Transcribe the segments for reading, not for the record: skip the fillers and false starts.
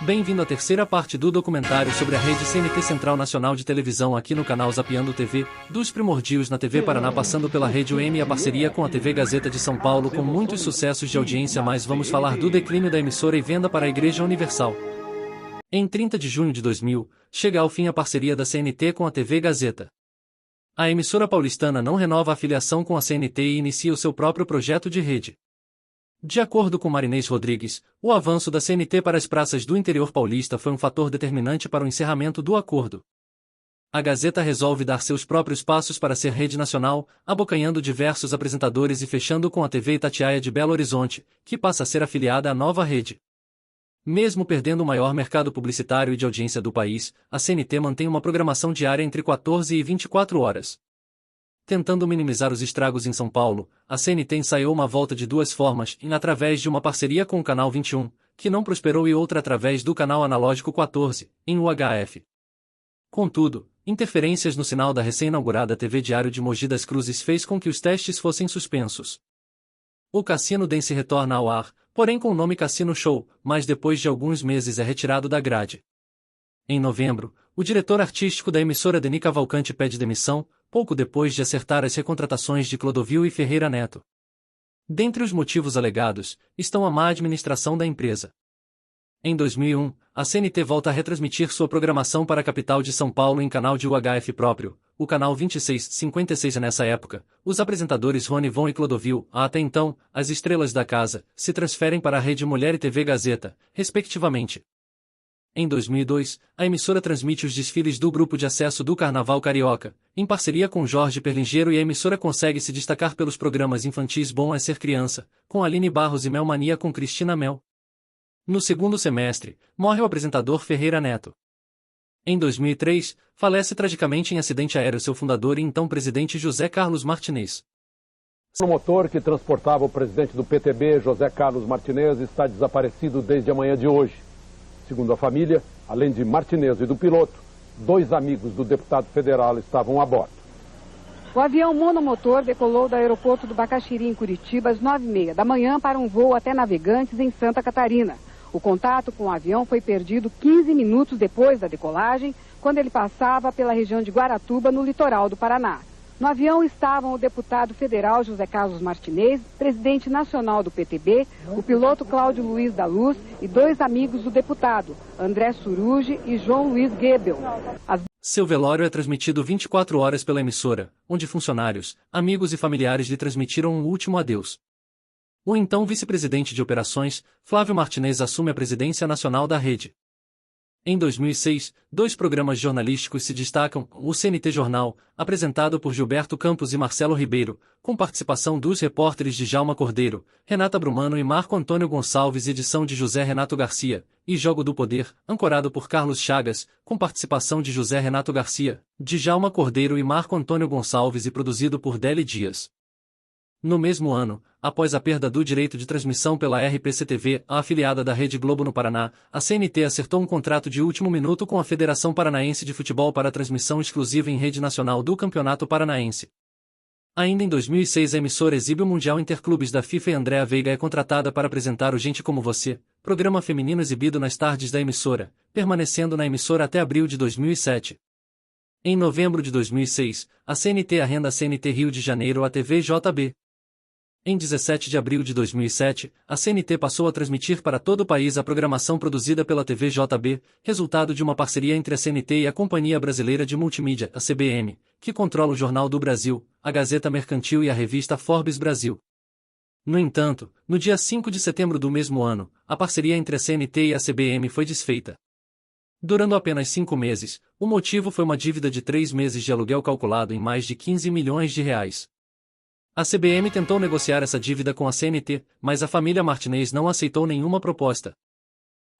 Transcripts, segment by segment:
Bem-vindo à terceira parte do documentário sobre a rede CNT Central Nacional de Televisão aqui no canal Zapeando TV, dos primórdios na TV Paraná passando pela Rede UM e a parceria com a TV Gazeta de São Paulo com muitos sucessos de audiência, mas vamos falar do declínio da emissora e venda para a Igreja Universal. Em 30 de junho de 2000, chega ao fim a parceria da CNT com a TV Gazeta. A emissora paulistana não renova a filiação com a CNT e inicia o seu próprio projeto de rede. De acordo com Marinês Rodrigues, o avanço da CNT para as praças do interior paulista foi um fator determinante para o encerramento do acordo. A Gazeta resolve dar seus próprios passos para ser rede nacional, abocanhando diversos apresentadores e fechando com a TV Itatiaia de Belo Horizonte, que passa a ser afiliada à nova rede. Mesmo perdendo o maior mercado publicitário e de audiência do país, a CNT mantém uma programação diária entre 14 e 24 horas. Tentando minimizar os estragos em São Paulo, a CNT ensaiou uma volta de duas formas, através de uma parceria com o Canal 21, que não prosperou, e outra através do canal analógico 14, em UHF. Contudo, interferências no sinal da recém-inaugurada TV Diário de Mogi das Cruzes fez com que os testes fossem suspensos. O Cassino Dance retorna ao ar, porém com o nome Cassino Show, mas depois de alguns meses é retirado da grade. Em novembro, o diretor artístico da emissora Deni Cavalcante pede demissão, pouco depois de acertar as recontratações de Clodovil e Ferreira Neto. Dentre os motivos alegados, estão a má administração da empresa. Em 2001, a CNT volta a retransmitir sua programação para a capital de São Paulo em canal de UHF próprio, o canal 2656. Nessa época, os apresentadores Rony Von e Clodovil, até então, as estrelas da casa, se transferem para a Rede Mulher e TV Gazeta, respectivamente. Em 2002, a emissora transmite os desfiles do Grupo de Acesso do Carnaval Carioca, em parceria com Jorge Perlingeiro, e a emissora consegue se destacar pelos programas infantis Bom é Ser Criança, com Aline Barros, e Mel Mania com Cristina Mel. No segundo semestre, morre o apresentador Ferreira Neto. Em 2003, falece tragicamente em acidente aéreo seu fundador e então presidente José Carlos Martinez. O motor que transportava o presidente do PTB, José Carlos Martinez, está desaparecido desde a manhã de hoje. Segundo a família, além de Martinez e do piloto, 2 amigos do deputado federal estavam a bordo. O avião monomotor decolou do aeroporto do Bacaxiri, em Curitiba, às 9h30 da manhã para um voo até Navegantes, em Santa Catarina. O contato com o avião foi perdido 15 minutos depois da decolagem, quando ele passava pela região de Guaratuba, no litoral do Paraná. No avião estavam o deputado federal José Carlos Martinez, presidente nacional do PTB, o piloto Cláudio Luiz da Luz e 2 amigos do deputado, André Suruge e João Luiz Goebel. Seu velório é transmitido 24 horas pela emissora, onde funcionários, amigos e familiares lhe transmitiram um último adeus. O então vice-presidente de operações, Flávio Martinez, assume a presidência nacional da rede. Em 2006, 2 programas jornalísticos se destacam: o CNT Jornal, apresentado por Gilberto Campos e Marcelo Ribeiro, com participação dos repórteres Djalma Cordeiro, Renata Brumano e Marco Antônio Gonçalves, edição de José Renato Garcia, e Jogo do Poder, ancorado por Carlos Chagas, com participação de José Renato Garcia, Djalma Cordeiro e Marco Antônio Gonçalves, e produzido por Deli Dias. No mesmo ano, após a perda do direito de transmissão pela RPC-TV, a afiliada da Rede Globo no Paraná, a CNT acertou um contrato de último minuto com a Federação Paranaense de Futebol para a transmissão exclusiva em rede nacional do Campeonato Paranaense. Ainda em 2006, a emissora exibe o Mundial Interclubes da FIFA e Andréa Veiga é contratada para apresentar o Gente Como Você, programa feminino exibido nas tardes da emissora, permanecendo na emissora até abril de 2007. Em novembro de 2006, a CNT arrenda a CNT Rio de Janeiro à TV JB. Em 17 de abril de 2007, a CNT passou a transmitir para todo o país a programação produzida pela TV JB, resultado de uma parceria entre a CNT e a Companhia Brasileira de Multimídia, a CBM, que controla o Jornal do Brasil, a Gazeta Mercantil e a revista Forbes Brasil. No entanto, no dia 5 de setembro do mesmo ano, a parceria entre a CNT e a CBM foi desfeita. Durando apenas 5 meses, o motivo foi uma dívida de 3 meses de aluguel calculado em mais de 15 milhões de reais. A CBM tentou negociar essa dívida com a CNT, mas a família Martinez não aceitou nenhuma proposta.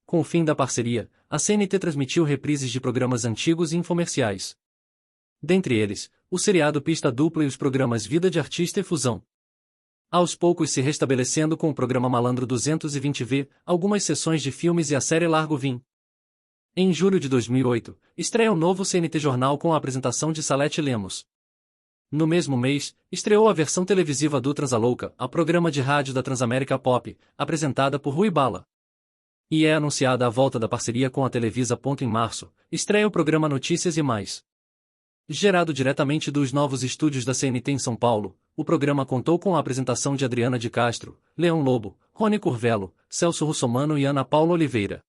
Com o fim da parceria, a CNT transmitiu reprises de programas antigos e infomerciais. Dentre eles, o seriado Pista Dupla e os programas Vida de Artista e Fusão. Aos poucos se restabelecendo com o programa Malandro 220V, algumas sessões de filmes e a série Largo Vim. Em julho de 2008, estreia o novo CNT Jornal com a apresentação de Salete Lemos. No mesmo mês, estreou a versão televisiva do Transalouca, a programa de rádio da Transamérica Pop, apresentada por Rui Bala. E é anunciada a volta da parceria com a Televisa. Em março, estreia o programa Notícias e Mais. Gerado diretamente dos novos estúdios da CNT em São Paulo, o programa contou com a apresentação de Adriana de Castro, Leão Lobo, Rony Curvelo, Celso Russomano e Ana Paula Oliveira.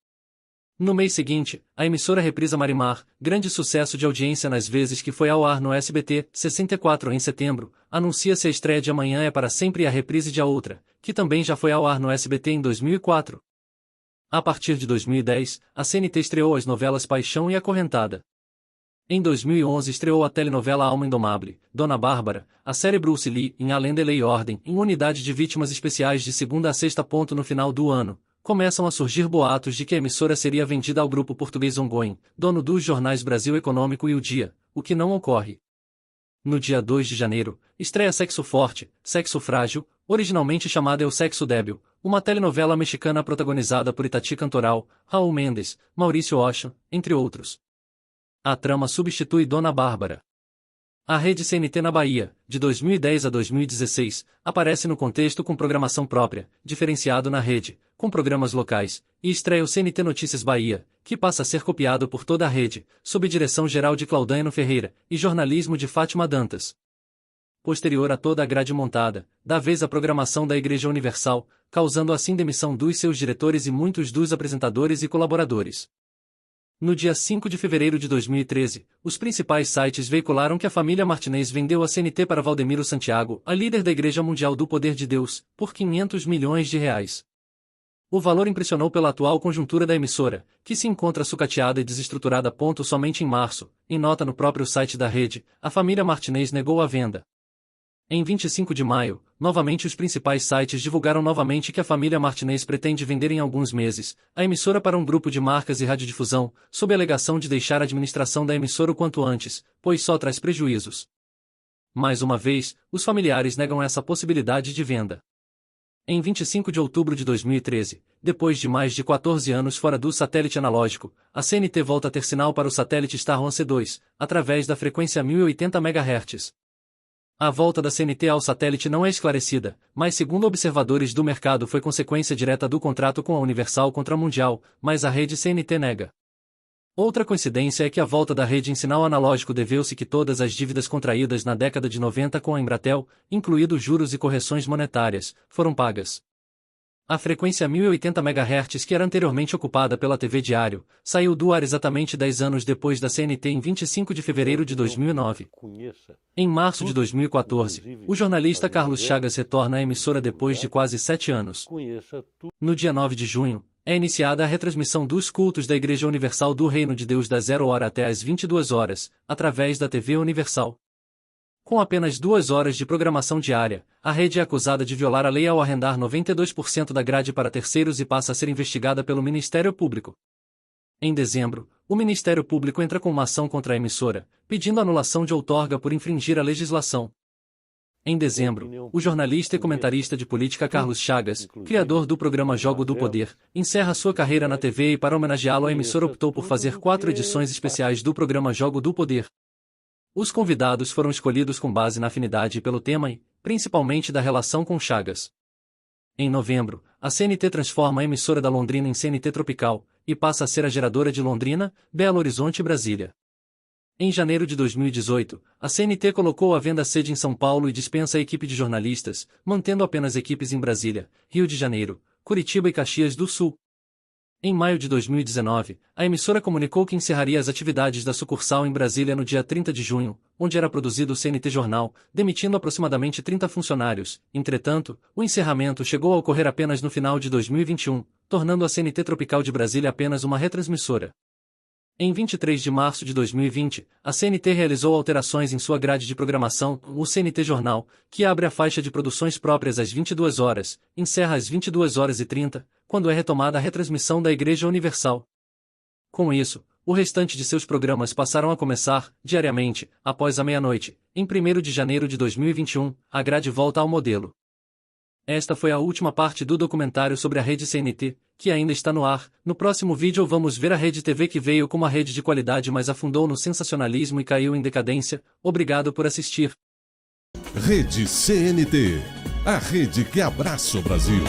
No mês seguinte, a emissora reprisa Marimar, grande sucesso de audiência nas vezes que foi ao ar no SBT, 64 em setembro, anuncia-se a estreia de Amanhã é para Sempre e a reprise de A Outra, que também já foi ao ar no SBT em 2004. A partir de 2010, a CNT estreou as novelas Paixão e Acorrentada. Em 2011 estreou a telenovela Alma Indomável, Dona Bárbara, a série Bruce Lee, em Além da Lei e Ordem, em Unidade de Vítimas Especiais de segunda a sexta. No final do ano, começam a surgir boatos de que a emissora seria vendida ao grupo português Ongoing, dono dos jornais Brasil Econômico e O Dia, o que não ocorre. No dia 2 de janeiro, estreia Sexo Forte, Sexo Frágil, originalmente chamada El Sexo Débil, uma telenovela mexicana protagonizada por Itati Cantoral, Raul Mendes, Maurício Ocha, entre outros. A trama substitui Dona Bárbara. A rede CNT na Bahia, de 2010 a 2016, aparece no contexto com programação própria, diferenciado na rede, com programas locais, e estreia o CNT Notícias Bahia, que passa a ser copiado por toda a rede, sob direção geral de Claudano Ferreira, e jornalismo de Fátima Dantas. Posterior a toda a grade montada, dá vez à programação da Igreja Universal, causando assim demissão dos seus diretores e muitos dos apresentadores e colaboradores. No dia 5 de fevereiro de 2013, os principais sites veicularam que a família Martinez vendeu a CNT para Valdemiro Santiago, a líder da Igreja Mundial do Poder de Deus, por R$500 milhões. O valor impressionou pela atual conjuntura da emissora, que se encontra sucateada e desestruturada. Somente em março, em nota no próprio site da rede, a família Martinez negou a venda. Em 25 de maio, novamente os principais sites divulgaram novamente que a família Martinez pretende vender em alguns meses a emissora para um grupo de marcas e radiodifusão, sob a alegação de deixar a administração da emissora o quanto antes, pois só traz prejuízos. Mais uma vez, os familiares negam essa possibilidade de venda. Em 25 de outubro de 2013, depois de mais de 14 anos fora do satélite analógico, a CNT volta a ter sinal para o satélite Starlink C2, através da frequência 1080 MHz. A volta da CNT ao satélite não é esclarecida, mas segundo observadores do mercado foi consequência direta do contrato com a Universal contra a Mundial, mas a rede CNT nega. Outra coincidência é que a volta da rede em sinal analógico deveu-se que todas as dívidas contraídas na década de 90 com a Embratel, incluídos juros e correções monetárias, foram pagas. A frequência 1080 MHz, que era anteriormente ocupada pela TV Diário, saiu do ar exatamente 10 anos depois da CNT em 25 de fevereiro de 2009. Em março de 2014, o jornalista Carlos Chagas retorna à emissora depois de quase 7 anos. No dia 9 de junho, é iniciada a retransmissão dos cultos da Igreja Universal do Reino de Deus da 0 hora até às 22 horas, através da TV Universal. Com apenas 2 horas de programação diária, a rede é acusada de violar a lei ao arrendar 92% da grade para terceiros e passa a ser investigada pelo Ministério Público. Em dezembro, o Ministério Público entra com uma ação contra a emissora, pedindo anulação de outorga por infringir a legislação. Em dezembro, o jornalista e comentarista de política Carlos Chagas, criador do programa Jogo do Poder, encerra sua carreira na TV e para homenageá-lo a emissora optou por fazer 4 edições especiais do programa Jogo do Poder. Os convidados foram escolhidos com base na afinidade pelo tema e, principalmente, da relação com Chagas. Em novembro, a CNT transforma a emissora da Londrina em CNT Tropical, e passa a ser a geradora de Londrina, Belo Horizonte e Brasília. Em janeiro de 2018, a CNT colocou à venda a sede em São Paulo e dispensa a equipe de jornalistas, mantendo apenas equipes em Brasília, Rio de Janeiro, Curitiba e Caxias do Sul. Em maio de 2019, a emissora comunicou que encerraria as atividades da sucursal em Brasília no dia 30 de junho, onde era produzido o CNT Jornal, demitindo aproximadamente 30 funcionários. Entretanto, o encerramento chegou a ocorrer apenas no final de 2021, tornando a CNT Tropical de Brasília apenas uma retransmissora. Em 23 de março de 2020, a CNT realizou alterações em sua grade de programação, o CNT Jornal, que abre a faixa de produções próprias às 22 horas, encerra às 22h30, quando é retomada a retransmissão da Igreja Universal. Com isso, o restante de seus programas passaram a começar, diariamente, após a meia-noite. Em 1º de janeiro de 2021, a grade volta ao modelo. Esta foi a última parte do documentário sobre a rede CNT, que ainda está no ar. No próximo vídeo vamos ver a rede TV que veio como uma rede de qualidade, mas afundou no sensacionalismo e caiu em decadência. Obrigado por assistir. Rede CNT, a rede que abraça o Brasil.